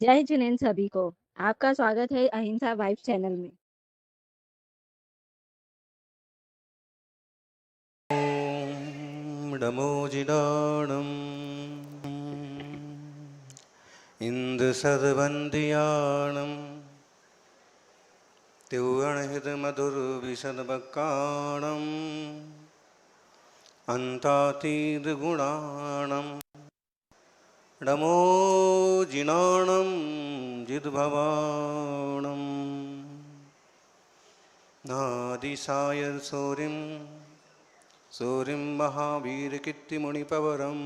जय जिनेंद्र सभी को। आपका स्वागत है अहिंसा वाइब चैनल में। ओम नमो जिडाणम इंद सदबंदियाणम त्योगणहित मधुर विशदबक्काणम अंतातीत गुणाणम नमो जिनाणम जिद्भवाणम नादिसायर सूर्यं महावीर कीर्तिमुनिपवरं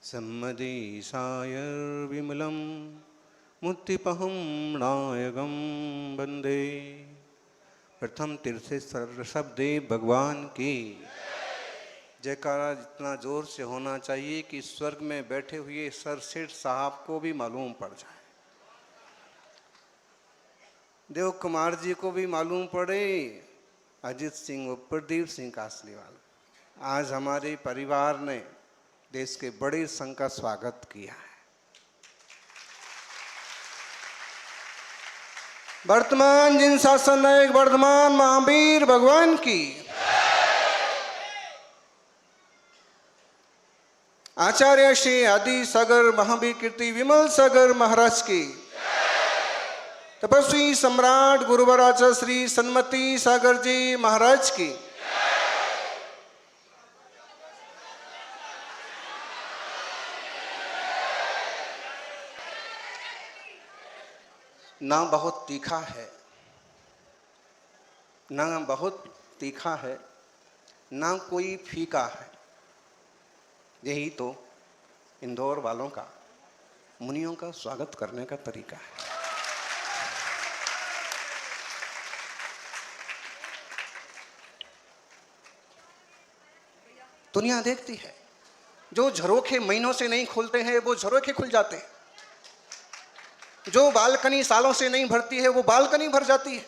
सम्मदीसायर्विमलं मुक्तिपहं नायकं वन्दे। प्रथम तीर्थेश्वर शब्देव भगवान की जयकारा जितना जोर से होना चाहिए कि स्वर्ग में बैठे हुए सर सेठ साहब को भी मालूम पड़ जाए, देव कुमार जी को भी मालूम पड़े, अजीत सिंह और प्रदीप सिंह कासलीवाल। आज हमारे परिवार ने देश के बड़े संघ का स्वागत किया है। वर्तमान जिन शासन नायक वर्धमान महावीर भगवान की, आचार्य श्री आदि सागर महावीर कीर्ति विमल सागर महाराज की, तपस्वी सम्राट गुरुवर आचार्य श्री सन्मति सागर जी महाराज की, ना बहुत तीखा है, ना बहुत तीखा है, ना कोई फीका है। यही तो इंदौर वालों का, मुनियों का स्वागत करने का तरीका है। दुनिया देखती है, जो झरोखे महीनों से नहीं खुलते हैं वो झरोखे खुल जाते हैं, जो बालकनी सालों से नहीं भरती है वो बालकनी भर जाती है।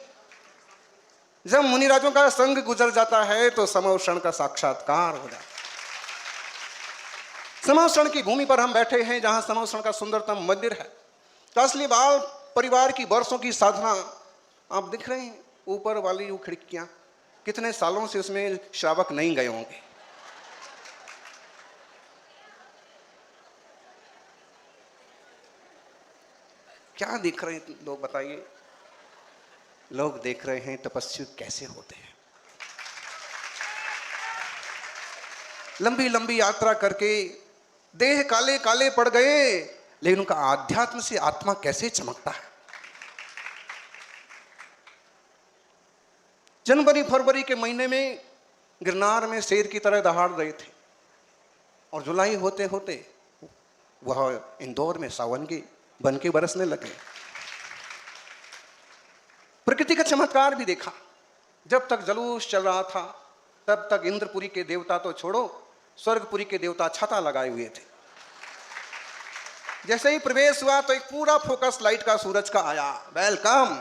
जब मुनिराजों का संग गुजर जाता है तो समोषण का साक्षात्कार हो जाता है। समोषण की भूमि पर हम बैठे हैं, जहां समोषण का सुंदरतम मंदिर है। कासली बाल परिवार की वर्षों की साधना आप दिख रहे हैं। ऊपर वाली वो खिड़कियां, कितने सालों से उसमें श्रावक नहीं गए होंगे। क्या देख रहे हैं लोग, बताइए। लोग देख रहे हैं तपस्वी कैसे होते हैं। लंबी लंबी यात्रा करके देह काले काले पड़ गए, लेकिन उनका आध्यात्म से आत्मा कैसे चमकता है। जनवरी फरवरी के महीने में गिरनार में शेर की तरह दहाड़ रहे थे, और जुलाई होते होते वह इंदौर में सावन के बन के बरसने लगे। प्रकृति का चमत्कार भी देखा। जब तक जुलूस चल रहा था तब तक इंद्रपुरी के देवता तो छोड़ो, स्वर्गपुरी के देवता छाता लगाए हुए थे। जैसे ही प्रवेश हुआ तो एक पूरा फोकस लाइट का सूरज का आया, वेलकम।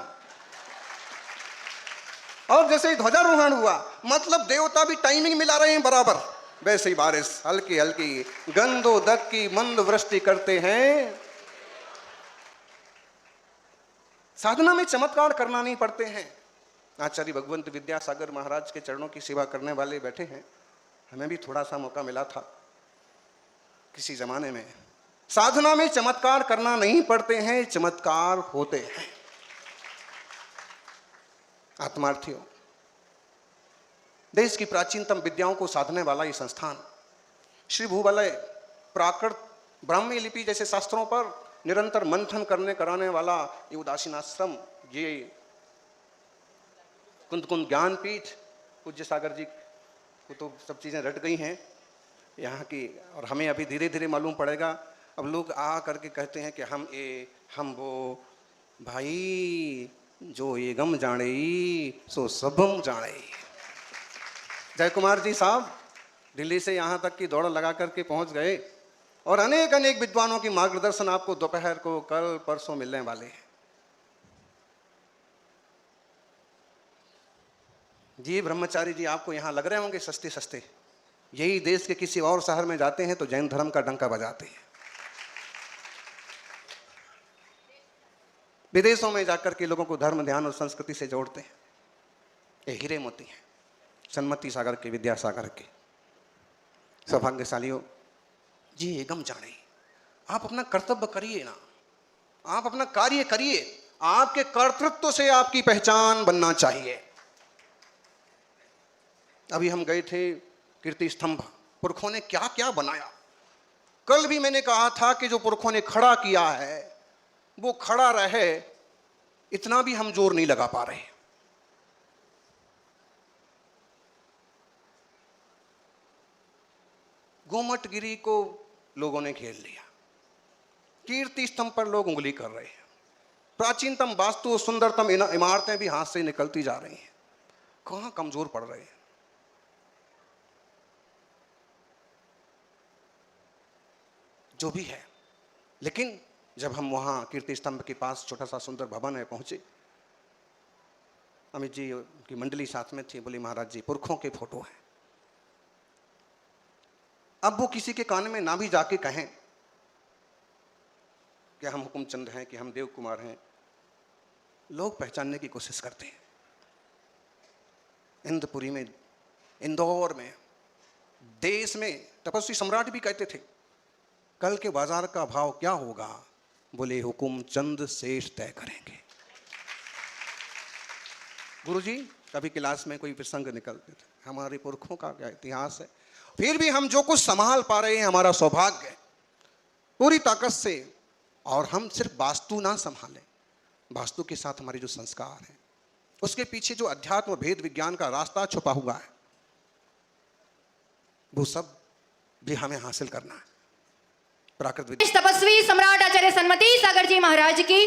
और जैसे ही ध्वजारोहण हुआ, मतलब देवता भी टाइमिंग मिला रहे हैं बराबर, वैसे ही बारिश हल्की हल्की गंधोदक की मंद वृष्टि करते हैं। साधना में चमत्कार करना नहीं पड़ते हैं। आचार्य भगवंत विद्यासागर महाराज के चरणों की सेवा करने वाले बैठे हैं। हमें भी थोड़ा सा मौका मिला था किसी जमाने में। साधना में चमत्कार करना नहीं पड़ते हैं, चमत्कार होते हैं। आत्मार्थियों, देश की प्राचीनतम विद्याओं को साधने वाला ये संस्थान श्री भूवलय प्राकृत ब्राह्मी लिपि जैसे शास्त्रों पर निरंतर मंथन करने कराने वाला ये उदासीन आश्रम, ये कुंद कुंद ज्ञानपीठ, पूज्य सागर जी को तो सब चीज़ें रट गई हैं यहाँ की। और हमें अभी धीरे धीरे मालूम पड़ेगा। अब लोग आ करके कहते हैं कि हम ये हम वो। भाई, जो ये गम जाने सो सबम जाने। जय कुमार जी साहब दिल्ली से यहाँ तक की दौड़ लगा करके पहुँच गए, और अनेक अनेक विद्वानों की मार्गदर्शन आपको दोपहर को कल परसों मिलने वाले हैं। जी ब्रह्मचारी जी आपको यहाँ लग रहे होंगे सस्ते सस्ते। यही देश के किसी और शहर में जाते हैं तो जैन धर्म का डंका बजाते हैं। विदेशों में जाकर के लोगों को धर्म, ध्यान और संस्कृति से जोड़ते हैं। ये हीरे मोती हैं सन्मति सागर के, विद्यासागर के। सौभाग्यशालियों जी, एगम जाने, आप अपना कर्तव्य करिए ना, आप अपना कार्य करिए। आपके कर्तृत्व से आपकी पहचान बनना चाहिए। अभी हम गए थे कीर्ति स्तंभ, पुरखों ने क्या क्या बनाया। कल भी मैंने कहा था कि जो पुरखों ने खड़ा किया है वो खड़ा रहे, इतना भी हम जोर नहीं लगा पा रहे। गोमटगिरी को लोगों ने घेर लिया, कीर्ति स्तंभ पर लोग उंगली कर रहे हैं, प्राचीनतम वास्तु, सुंदरतम इमारतें भी हाथ से निकलती जा रही हैं। कहां कमजोर पड़ रहे हैं। जो भी है, लेकिन जब हम वहां कीर्ति स्तंभ के पास छोटा सा सुंदर भवन है पहुंचे, अमित जी की मंडली साथ में थी। बोली महाराज जी पुरखों के फोटो हैं। अब वो किसी के कान में ना भी जाके कहें कि हम हुकुमचंद हैं, कि हम देव कुमार हैं, लोग पहचानने की कोशिश करते हैं। इंद्रपुरी में, इंदौर में, देश में तपस्वी सम्राट भी कहते थे कल के बाजार का भाव क्या होगा। बोले हुकुमचंद शेष तय करेंगे। गुरुजी कभी क्लास में कोई प्रसंग निकलते थे, हमारे पुरखों का क्या इतिहास है। फिर भी हम जो कुछ संभाल पा रहे हैं हमारा सौभाग्य है, पूरी ताकत से। और हम सिर्फ वास्तु ना संभालें, वास्तु के साथ हमारे जो संस्कार हैं, उसके पीछे जो अध्यात्म भेद विज्ञान का रास्ता छुपा हुआ है, वो सब भी हमें हासिल करना है। प्राकृत तपस्वी सम्राट आचार्य सन्मति सागर जी महाराज की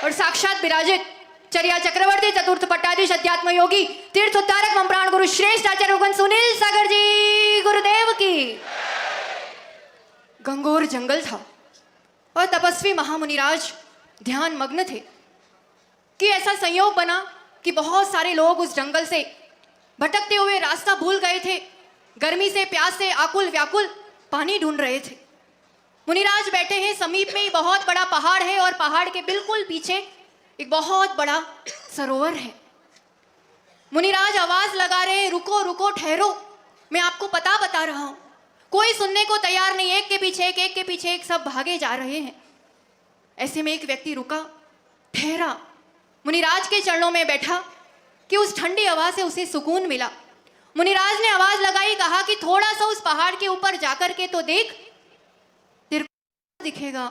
और साक्षात विराजित चर्या चक्रवर्ती चतुर्थ पट्टाधीश अध्यात्म योगी तीर्थ उद्धारक मम प्राण गुरु श्रेष्ठ आचार्य भगवान सुनील सागर जी गुरुदेव की। गंगोर जंगल था और तपस्वी महामुनिराज ध्यान मग्न थे कि ऐसा संयोग बना कि बहुत सारे लोग उस जंगल से भटकते हुए रास्ता भूल गए थे। गर्मी से, प्यास से आकुल व्याकुल पानी ढूंढ रहे थे। मुनिराज बैठे हैं, समीप में ही बहुत बड़ा पहाड़ है और पहाड़ के बिल्कुल पीछे एक बहुत बड़ा सरोवर है। मुनिराज आवाज लगा रहे हैं, रुको रुको, ठहरो, मैं आपको पता बता रहा हूं। कोई सुनने को तैयार नहीं, एक के पीछे एक, एक के पीछे एक, सब भागे जा रहे हैं। ऐसे में एक व्यक्ति रुका, ठहरा, मुनिराज के चरणों में बैठा कि उस ठंडी हवा से उसे सुकून मिला। मुनिराज ने आवाज लगाई, कहा कि थोड़ा सा उस पहाड़ के ऊपर जाकर के तो देख, तेरे को दिखेगा,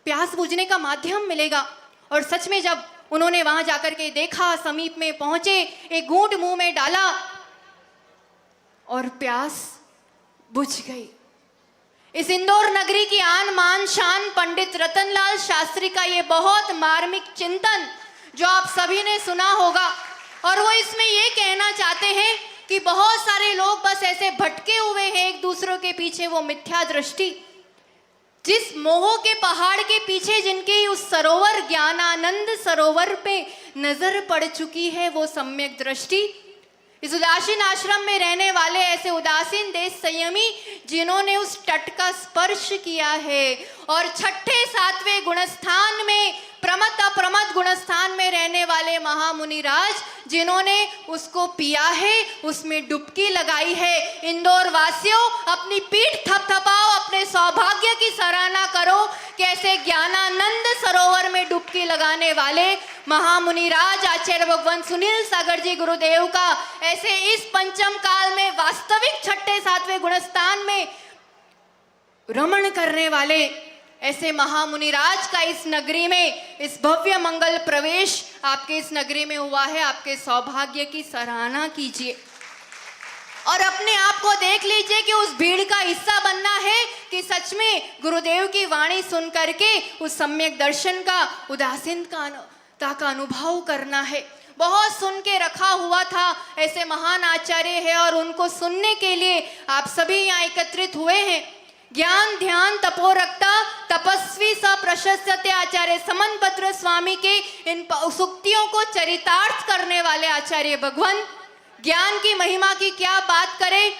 प्यास बुझने का माध्यम मिलेगा। और सच में जब उन्होंने वहां जाकर के देखा, समीप में पहुंचे, एक घूंट मुंह में डाला और प्यास बुझ गई। इस इंदौर नगरी की आन मान शान पंडित रतनलाल शास्त्री का ये बहुत मार्मिक चिंतन जो आप सभी ने सुना होगा, और वो इसमें ये कहना चाहते हैं कि बहुत सारे लोग बस ऐसे भटके हुए हैं एक दूसरों के पीछे। वो मिथ्या दृष्टि, जिस मोह के पहाड़ के पीछे जिनके उस सरोवर ज्ञानानंद सरोवर पे नजर पड़ चुकी है, वो सम्यक दृष्टि इस उदासीन आश्रम में रहने वाले ऐसे उदासीन देश संयमी जिन्होंने उस तट का स्पर्श किया है और छठे सातवें गुणस्थान में, प्रमथ अप्रमथ गुणस्थान में रहने वाले महामुनि राज जिन्होंने उसको पिया है, उसमें डुबकी लगाई है। इंदौर वासियों, अपनी पीठ थपथपाओ, अपने सौभाग्य की सराहना करो। कैसे ज्ञानानंद सरोवर में डुबकी लगाने वाले महामुनि राज आचार्य भगवान सुनील सागर जी गुरुदेव का ऐसे इस पंचम काल में वास्तविक छठे सातवें गुणस्थान में रमण करने वाले ऐसे महामुनि राज का इस नगरी में, इस भव्य मंगल प्रवेश आपके इस नगरी में हुआ है। आपके सौभाग्य की सराहना कीजिए और अपने आप को देख लीजिए कि उस भीड़ का हिस्सा बनना है कि सच में गुरुदेव की वाणी सुन करके उस सम्यक दर्शन का, उदासीनता का अनुभव करना है। बहुत सुन के रखा हुआ था, ऐसे महान आचार्य है और उनको सुनने के लिए आप सभी यहाँ एकत्रित हुए हैं। ज्ञान ध्यान तपोरक्ता तपस्वी स प्रशस्यते आचार्य समनपत्र स्वामी के इन सूक्तियों को चरितार्थ करने वाले आचार्य भगवान, ज्ञान की महिमा की क्या बात करें।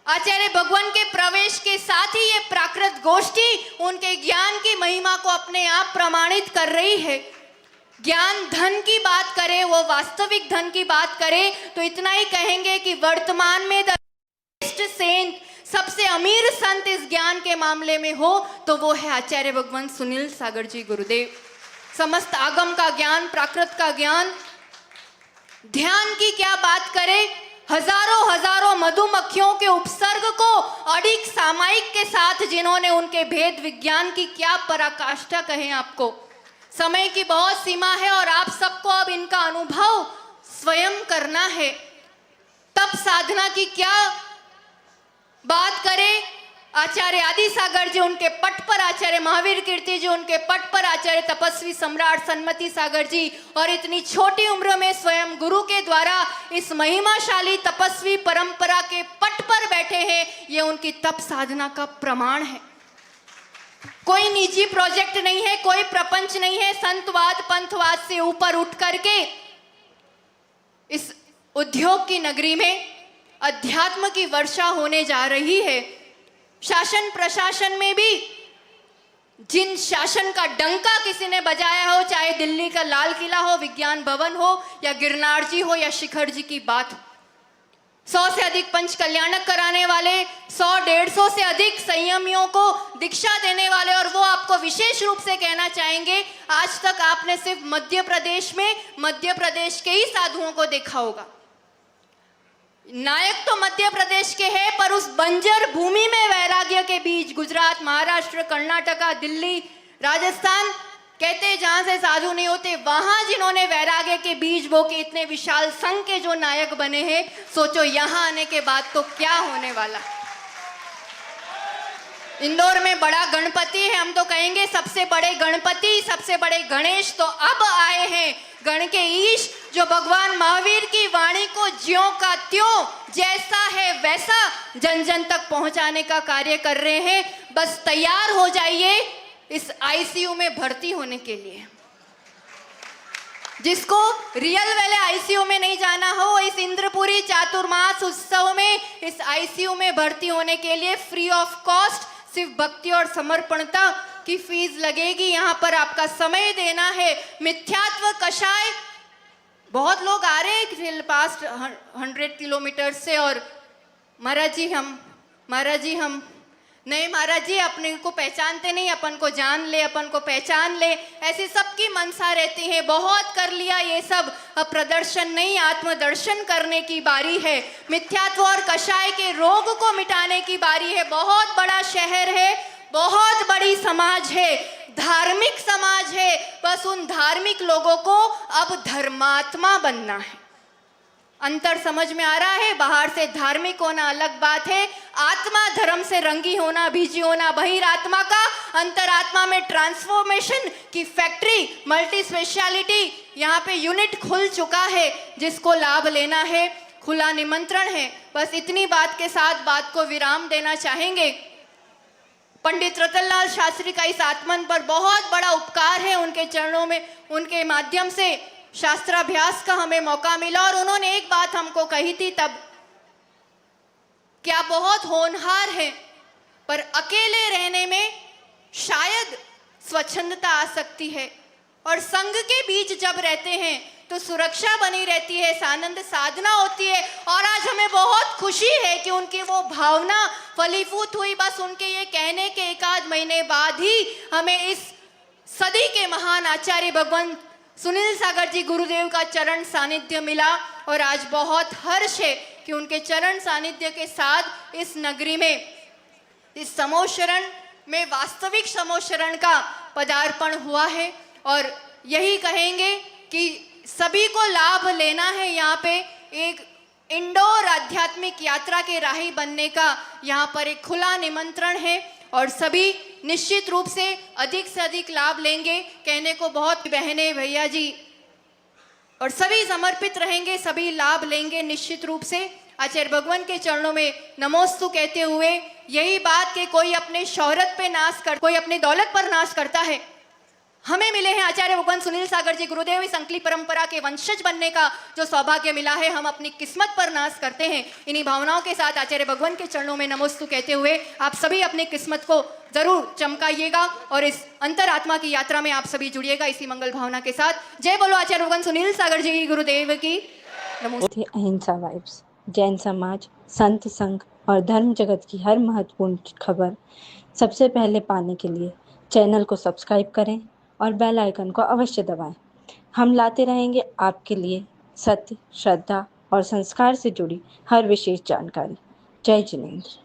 आचार्य भगवान के प्रवेश के साथ ही ये प्राकृत गोष्ठी उनके ज्ञान की महिमा को अपने आप प्रमाणित कर रही है। ज्ञान धन की बात करें, वो वास्तविक धन की बात करें, तो इतना ही कहेंगे कि वर्तमान में द सेंट, सबसे अमीर संत इस ज्ञान के मामले में हो तो वो है आचार्य भगवंत सुनील सागर जी गुरुदेव। समस्त आगम का ज्ञान, प्राकृत का ज्ञान, ध्यान की क्या बात करें, हजारों हजारों मधुमक्खियों के उपसर्ग को अडिग सामायिक के साथ जिन्होंने उनके भेद विज्ञान की क्या पराकाष्ठा कहें आपको। समय की बहुत सीमा है और आप सबको अब इनका अनुभव स्वयं करना है। तप साधना की क्या बात करें, आचार्य आदि सागर जी उनके पट पर, आचार्य महावीर कीर्ति जी उनके पट पर, आचार्य तपस्वी सम्राट सन्मति सागर जी, और इतनी छोटी उम्र में स्वयं गुरु के द्वारा इस महिमाशाली तपस्वी परंपरा के पट पर बैठे हैं। ये उनकी तप साधना का प्रमाण है। कोई निजी प्रोजेक्ट नहीं है, कोई प्रपंच नहीं है। संतवाद पंथवाद से ऊपर उठ करके इस उद्योग की नगरी में अध्यात्म की वर्षा होने जा रही है। शासन प्रशासन में भी जिन शासन का डंका किसी ने बजाया हो, चाहे दिल्ली का लाल किला हो, विज्ञान भवन हो, या गिरनार जी हो, या शिखर जी की बात हो, 100 से अधिक पंच कल्याणक कराने वाले, 100-150 से अधिक संयमियों को दीक्षा देने वाले, और वो आपको विशेष रूप से कहना चाहेंगे, आज तक आपने सिर्फ मध्य प्रदेश में मध्य प्रदेश के ही साधुओं को देखा होगा। नायक तो मध्य प्रदेश के हैं, पर उस बंजर भूमि में वैराग्य के बीच गुजरात, महाराष्ट्र, कर्नाटका, दिल्ली, राजस्थान कहते जहां से साधु नहीं होते, वहां जिन्होंने वैराग्य के बीज बो के इतने विशाल संघ के जो नायक बने हैं, सोचो यहां आने के बाद तो क्या होने वाला। इंदौर में बड़ा गणपति है, हम तो कहेंगे सबसे बड़े गणपति, सबसे बड़े गणेश तो अब आए हैं। गण के ईश जो भगवान महावीर की वाणी को ज्यों का त्यों, जैसा है वैसा जन जन तक पहुंचाने का कार्य कर रहे हैं। बस तैयार हो जाइए इस आईसीयू में भर्ती होने के लिए। जिसको रियल वाले आईसीयू में नहीं जाना हो, इस इंद्रपुरी चातुर्मास उत्सव में इस आईसीयू में भर्ती होने के लिए फ्री ऑफ कॉस्ट सिर्फ भक्ति और समर्पणता की फीस लगेगी। यहाँ पर आपका समय देना है। मिथ्यात्व कषाय, बहुत लोग आ रहे हैं पास्ट 100 किलोमीटर से, और महाराज जी हम नहीं महाराज जी, अपने को पहचानते नहीं, अपन को जान ले, अपन को पहचान ले, ऐसी सबकी मनसा रहती है। बहुत कर लिया ये सब, अब प्रदर्शन नहीं आत्मदर्शन करने की बारी है। मिथ्यात्व और कषाय के रोग को मिटाने की बारी है। बहुत बड़ा शहर है, बहुत बड़ी समाज है, धार्मिक समाज है। बस उन धार्मिक लोगों को अब धर्मात्मा बनना है। अंतर समझ में आ रहा है? बाहर से धार्मिक होना अलग बात है, आत्मा धर्म से रंगी होना, बीजी होना बहिरात्मा का, अंतरात्मा में ट्रांसफॉर्मेशन की फैक्ट्री, मल्टी स्पेशलिटी यहाँ पे यूनिट खुल चुका है, जिसको लाभ लेना है। खुला निमंत्रण है। बस इतनी बात के साथ बात को विराम देना चाहेंगे। पंडित रतनलाल शास्त्री का इस आत्मन पर बहुत बड़ा उपकार है। उनके चरणों में, उनके माध्यम से शास्त्राभ्यास का हमें मौका मिला, और उन्होंने एक बात हमको कही थी तब, क्या बहुत होनहार है, पर अकेले रहने में शायद स्वच्छंदता आ सकती है, और संघ के बीच जब रहते हैं तो सुरक्षा बनी रहती है, सानंद साधना होती है। और आज हमें बहुत खुशी है कि उनकी वो भावना फलीभूत हुई। बस उनके ये कहने के 1 महीने बाद ही हमें इस सदी के महान आचार्य भगवंत सुनील सागर जी गुरुदेव का चरण सानिध्य मिला, और आज बहुत हर्ष है कि उनके चरण सानिध्य के साथ इस नगरी में, इस समोशरण में, वास्तविक समोशरण का पदार्पण हुआ है। और यही कहेंगे कि सभी को लाभ लेना है। यहाँ पे एक इंडोर आध्यात्मिक यात्रा के राही बनने का यहाँ पर एक खुला निमंत्रण है, और सभी निश्चित रूप से अधिक लाभ लेंगे। कहने को बहुत बहने भैया जी, और सभी समर्पित रहेंगे, सभी लाभ लेंगे निश्चित रूप से। आचार्य भगवान के चरणों में नमोस्तु कहते हुए यही बात कि कोई अपने शोहरत पे नाश कर, कोई अपनी दौलत पर नाश करता है, हमें मिले हैं आचार्य भगवान सुनील सागर जी गुरुदेव इस अंकली परंपरा के वंशज बनने का जो सौभाग्य मिला है, हम अपनी किस्मत पर नाज करते हैं। इन्हीं भावनाओं के साथ आचार्य भगवान के चरणों में नमोस्तु कहते हुए आप सभी अपनी किस्मत को जरूर चमकाइएगा और इस अंतरात्मा की यात्रा में आप सभी जुड़िएगा इसी मंगल भावना के साथ। जय बोलो आचार्य भगवान सुनील सागर जी गुरुदेव की। थे अहिंसा वाइब्स। जैन समाज, संत संघ और धर्म जगत की हर महत्वपूर्ण खबर सबसे पहले पाने के लिए चैनल को सब्सक्राइब करें और बेल आइकन को अवश्य दबाएं। हम लाते रहेंगे आपके लिए सत्य, श्रद्धा और संस्कार से जुड़ी हर विशेष जानकारी। जय जिनेंद्र।